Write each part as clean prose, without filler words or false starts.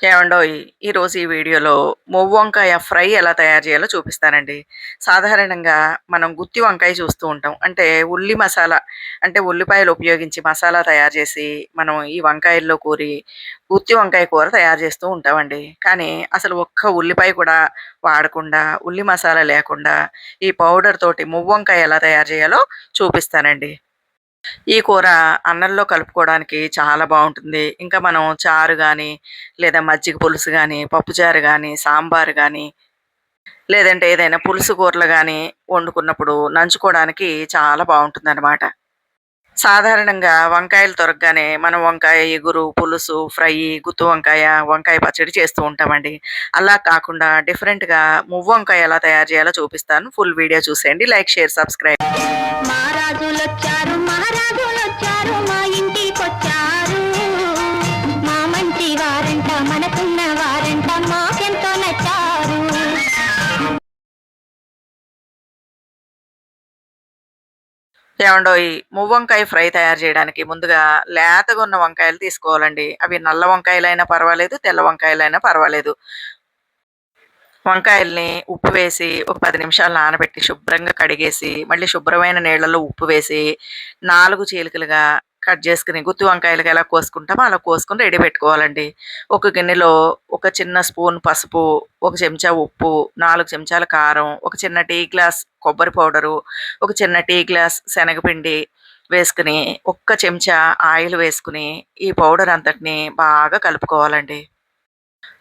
ఏవండోయ్! ఈరోజు ఈ వీడియోలో మొవ్వు వంకాయ ఫ్రై ఎలా తయారు చేయాలో చూపిస్తానండి. సాధారణంగా మనం గుత్తి వంకాయ చూస్తూ ఉంటాం. అంటే ఉల్లి మసాలా అంటే ఉల్లిపాయలు ఉపయోగించి మసాలా తయారు చేసి మనం ఈ వంకాయల్లో కూరి గుత్తి వంకాయ కూర తయారు చేస్తూ ఉంటామండి. కానీ అసలు ఒక్క ఉల్లిపాయ కూడా వాడకుండా, ఉల్లి మసాలా లేకుండా ఈ పౌడర్ తోటి మొవ్వు వంకాయ ఎలా తయారు చేయాలో చూపిస్తానండి. ఈ కూర అన్నంలో కలుపుకోవడానికి చాలా బావుంటుంది. ఇంకా మనం చారు గాని, లేదా మజ్జిగ పులుసు గాని, పప్పుచారు గాని, సాంబారు గాని, లేదంటే ఏదైనా పులుసు కూరలు గాని వండుకున్నప్పుడు నంచుకోవడానికి చాలా బావుంటుందనమాట. సాధారణంగా వంకాయలు దొరకగానే మనం వంకాయ ఇగురు, పులుసు, ఫ్రై, గుత్తి వంకాయ, వంకాయ పచ్చడి చేస్తూ ఉంటామండి. అలా కాకుండా డిఫరెంట్‌గా మువ్వ వంకాయ ఎలా తయారు చేయాలో చూపిస్తాను. ఫుల్ వీడియో చూసేయండి. Like, share, subscribe. మహారాజులొచ్చారు మహారాజులొచ్చారు మా ఇంటికొచ్చారు. మా మంచి వారంట మనకున్న వారంట మాకెంతో నచ్చారు. ఏవండోయ్! మువ్వంకాయ ఫ్రై తయారు చేయడానికి ముందుగా లేతగా ఉన్న వంకాయలు తీసుకోవాలండి. అవి నల్ల వంకాయలైనా పర్వాలేదు, తెల్ల వంకాయలైనా పర్వాలేదు. వంకాయల్ని ఉప్పు వేసి ఒక 10 నిమిషాలు నానబెట్టి శుభ్రంగా కడిగేసి, మళ్ళీ శుభ్రమైన నీళ్ళలో ఉప్పు వేసి 4 చీలికలుగా కట్ చేసుకొని గుత్తి వంకాయలకి ఎలా కోసుకుంటామో అలా కోసుకొని రెడీ పెట్టుకోవాలండి. ఒక గిన్నెలో ఒక చిన్న స్పూన్ పసుపు, ఒక చెంచా ఉప్పు, 4 చెంచాల కారం, ఒక చిన్న టీ గ్లాస్ కొబ్బరి పౌడరు, ఒక చిన్న టీ గ్లాస్ శనగపిండి వేసుకొని, ఒక్క చెంచా ఆయిల్ వేసుకొని, ఈ పౌడర్ అంతటిని బాగా కలుపుకోవాలండి.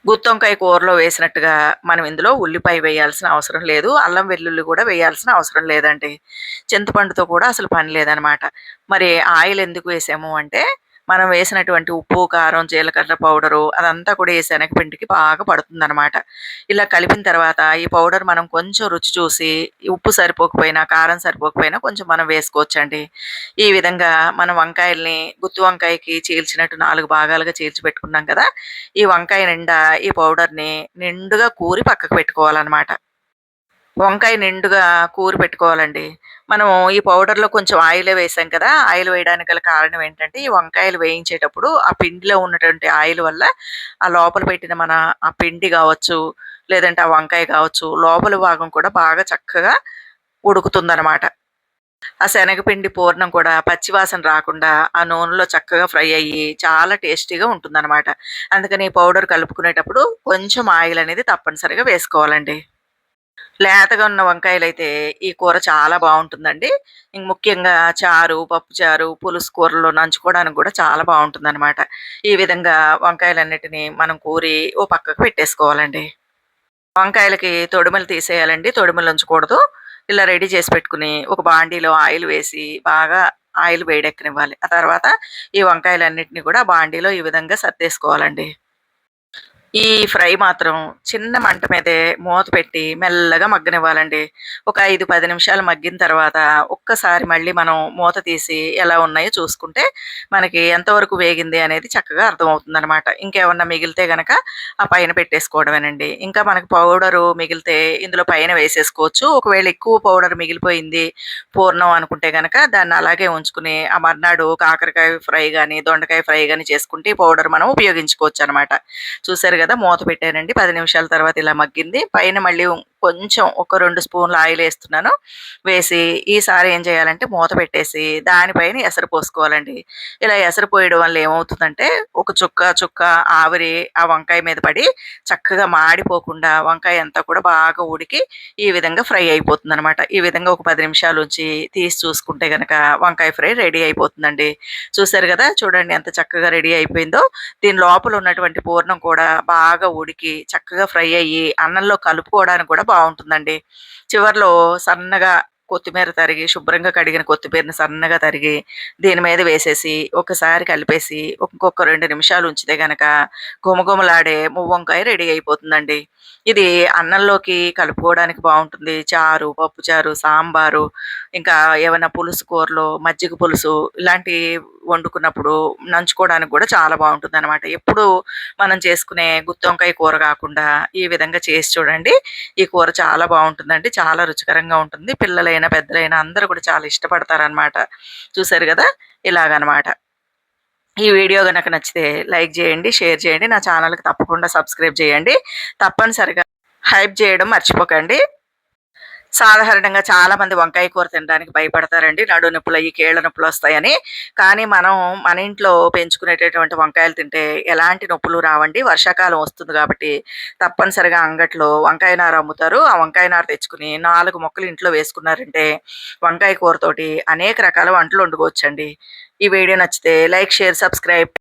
గుత్తొంకాయ కూరలో వేసినట్టుగా మనం ఇందులో ఉల్లిపాయ వేయాల్సిన అవసరం లేదు. అల్లం వెల్లుల్లి కూడా వేయాల్సిన అవసరం లేదండి. చింతపండుతో కూడా అసలు పని లేదనమాట. మరి ఆయిల్ ఎందుకు వేసాము అంటే, మనం వేసినటువంటి ఉప్పు, కారం, జీలకర్ర పౌడరు అదంతా కూడా ఈ శనగపిండికి బాగా పడుతుందనమాట. ఇలా కలిపిన తర్వాత ఈ పౌడర్ మనం కొంచెం రుచి చూసి, ఈ ఉప్పు సరిపోకపోయినా, కారం సరిపోకపోయినా కొంచెం మనం వేసుకోవచ్చండి. ఈ విధంగా మనం వంకాయల్ని గుత్తి వంకాయకి చీల్చినట్టు 4 భాగాలుగా చీల్చి పెట్టుకున్నాం కదా! ఈ వంకాయ నిండా ఈ పౌడర్‌ని నిండుగా కూరి పక్కకు పెట్టుకోవాలనమాట. వంకాయ నిండుగా కూరి పెట్టుకోవాలండి. మనం ఈ పౌడర్‌లో కొంచెం ఆయిలే వేసాం కదా! ఆయిల్ వేయడానికి గల కారణం ఏంటంటే, ఈ వంకాయలు వేయించేటప్పుడు ఆ పిండిలో ఉన్నటువంటి ఆయిల్ వల్ల ఆ లోపల పెట్టిన మన ఆ పిండి గావచ్చు, లేదంటే ఆ వంకాయ కావచ్చు, లోపల భాగం కూడా బాగా చక్కగా ఉడుకుతుందనమాట. ఆ శనగపిండి పూర్ణం కూడా పచ్చి వాసన రాకుండా ఆ నూనెలో చక్కగా ఫ్రై అయ్యి చాలా టేస్టీగా ఉంటుందనమాట. అందుకని ఈ పౌడర్ కలుపుకునేటప్పుడు కొంచెం ఆయిల్ అనేది తప్పనిసరిగా వేసుకోవాలండి. లేతగా ఉన్న వంకాయలైతే ఈ కూర చాలా బావుంటుందండి. ముఖ్యంగా చారు, పప్పుచారు, పులుసు కూరల్లో నంచుకోవడానికి గూడా చాలా బావుంటుందనమాట. ఈ విధంగా వంకాయలన్నిటిని మనం కూరి ఓ పక్కకు పెట్టేసుకోవాలండి. వంకాయలకి తొడిమలు తీసేయాలండి. తొడిమలు ఉంచకూడదు. ఇలా రెడీ చేసి పెట్టుకొని, ఒక బాండీలో ఆయిల్ వేసి, బాగా ఆయిల్ వేడెక్కనివ్వాలి. ఆ తర్వాత ఈ వంకాయలన్నిటిని కూడా బాండీలో ఈ విధంగా సర్దేసుకోవాలండి. ఈ ఫ్రై మాత్రం చిన్న మంట మీదే మూత పెట్టి మెల్లగా మగ్గనివ్వాలండి. ఒక 5, 10 నిమిషాలు మగ్గిన తర్వాత ఒక్కసారి మళ్ళీ మనం మూత తీసి ఎలా ఉన్నాయో చూసుకుంటే మనకి ఎంతవరకు వేగింది అనేది చక్కగా అర్థమవుతుందనమాట. ఇంకేమన్నా మిగిలితే గనక ఆ పైన పెట్టేసుకోవడమేనండి. ఇంకా మనకు పౌడరు మిగిలితే ఇందులో పైన వేసేసుకోవచ్చు. ఒకవేళ ఎక్కువ పౌడర్ మిగిలిపోయింది పూర్ణం అనుకుంటే గనక దాన్ని అలాగే ఉంచుకుని ఆ మర్నాడు కాకరకాయ ఫ్రై గాని, దొండకాయ ఫ్రై గాని చేసుకుంటే ఈ పౌడర్ మనం ఉపయోగించుకోవచ్చనమాట. చూసారు గదా! మూత పెట్టానండి. 10 నిమిషాల తర్వాత ఇలా మగ్గింది. పైన మళ్ళీ కొంచెం ఒక 2 స్పూన్ల ఆయిలేస్తున్నాను. వేసి ఈసారి ఏం చేయాలంటే మూత పెట్టేసి దానిపైన ఎసరు పోసుకోవాలండి. ఇలా ఎసరు పోయడం వల్ల ఏమవుతుందంటే ఒక చుక్క చుక్క ఆవిరి ఆ వంకాయ మీద పడి చక్కగా మాడిపోకుండా వంకాయ అంతా కూడా బాగా ఉడికి ఈ విధంగా ఫ్రై అయిపోతుందనమాట. ఈ విధంగా ఒక 10 నిమిషాలుంచి తీసి చూసుకుంటే గనక వంకాయ ఫ్రై రెడీ అయిపోతుందండి. చూసారు గదా! చూడండి ఎంత చక్కగా రెడీ అయిపోయిందో. దీని లోపల ఉన్నటువంటి పూర్ణం కూడా బాగా ఉడికి చక్కగా ఫ్రై అయ్యి అన్నంలో కలుపుకోవడానికి కూడా బావుంటుందండి. చివర్లో సన్నగా కొత్తిమీర తరిగి శుభ్రంగా కడిగిన కొత్తిమీరని సన్నగా తరిగి దీని మీద వేసేసి ఒకసారి కలిపేసి ఇంకొక 2 నిమిషాలు ఉంచితే గనక గుమగుమలాడే మువ్వంకాయ రెడీ అయిపోతుందండి. ఇది అన్నంలోకి కలుపుకోవడానికి బావుంటుంది. చారు, పప్పుచారు, సాంబారు ఇంకా ఏవన్నా పులుసు కూరలు, మజ్జిగ పులుసు ఇలాంటియి వండుకున్నప్పుడు నంచుకోవడానికి గూడా చాలా బావుంటుందనమాట. ఎప్పుడూ మనం చేసుకునే గుత్తొంకాయ కూర గాకుండా ఈ విధంగా చేసి చూడండి. ఈ కూర చాలా బావుంటుందండి. చాలా రుచికరంగా ఉంటుంది. పిల్లలైనా, పెద్దలైనా అందరూ కూడా చాలా ఇష్టపడతారనమాట. చూసారు గదా! ఇలాగనమాట. ఈ వీడియో గనక నచ్చితే లైక్ చేయండి, షేర్ చేయండి. నా ఛానల్‌కి తప్పకుండా సబ్స్క్రైబ్ చేయండి. తప్పనిసరిగా హైప్ చేయడం మర్చిపోకండి. సాధారణంగా చాలామంది వంకాయ కూర తినడానికి భయపడతారండి. నడు నొప్పులయ్యి, కీళ్ళ నొప్పులొస్తాయని. కానీ మనం మన ఇంట్లో పెంచుకునేటటువంటి వంకాయలు తింటే ఎలాంటి నొప్పులు రావండి. వర్షాకాలం వస్తుంది కాబట్టి తప్పనిసరిగా అంగట్లో వంకాయ నార అమ్ముతారు. ఆ వంకాయ నార తెచ్చుకొని 4 ముక్కలు ఇంట్లో వేసుకున్నారంటే వంకాయ కూరతోటి అనేక రకాల వంటలు వండుకోవచ్చండి. ఈ వీడియో నచ్చితే లైక్, షేర్, సబ్స్క్రైబ్.